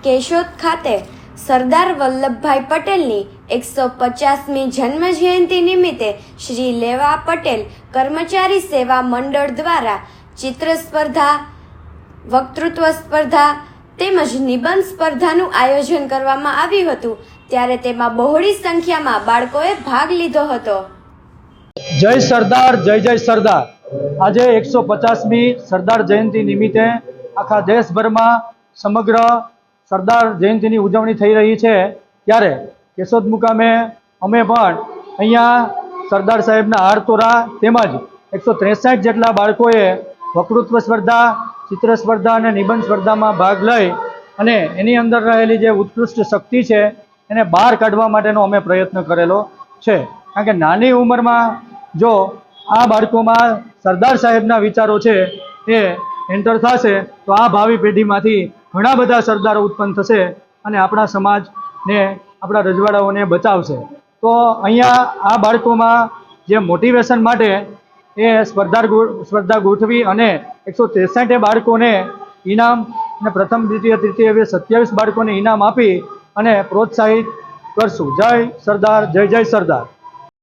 કેશોદ ખાતે સરદાર વલ્લભભાઈ પટેલની 150મી જન્મ જયંતિ નિમિત્તે શ્રી લેવા પટેલ કર્મચારી સેવા મંડળ દ્વારા ચિત્ર સ્પર્ધા, વક્તૃત્વ સ્પર્ધા તેમજ નિબંધ સ્પર્ધાનું આયોજન કરવામાં આવ્યું હતું, ત્યારે તેમાં બહોળી સંખ્યામાં બાળકોએ ભાગ લીધો હતો। જય સરદાર, જય જય સરદાર। આજે 150મી સરદાર જયંતિ નિમિત્તે આખા દેશભરમાં સમગ્ર સરદાર જયંતિની ઉજવણી થઈ રહી છે, ત્યારે કેશોદ મુકામે અમે પણ અહીંયા સરદાર સાહેબના હારતોરા તેમજ 163 જેટલા બાળકોએ વક્તૃત્વ સ્પર્ધા, ચિત્ર સ્પર્ધા અને નિબંધ સ્પર્ધામાં ભાગ લઈ અને એની અંદર રહેલી જે ઉત્કૃષ્ટ શક્તિ છે એને બહાર કાઢવા માટેનો અમે પ્રયત્ન કરેલો છે। કારણ કે નાની ઉંમરમાં જો આ બાળકોમાં સરદાર સાહેબના વિચારો છે એ એન્ટર થશે તો આ ભાવિ પેઢીમાંથી ઘણા બધા સરદારો ઉત્પન્ન થશે અને આપણા સમાજને, આપણા રજવાડાઓને બચાવશે। તો અહીંયા આ બાળકોમાં જે મોટિવેશન માટે એ સ્પર્ધા ગોઠવી અને 163 બાળકોને ઇનામ અને પ્રથમ, દ્વિતીય, તૃતીય એવી 27 બાળકોને ઇનામ આપી અને પ્રોત્સાહિત કરશું। જય સરદાર, જય જય સરદાર।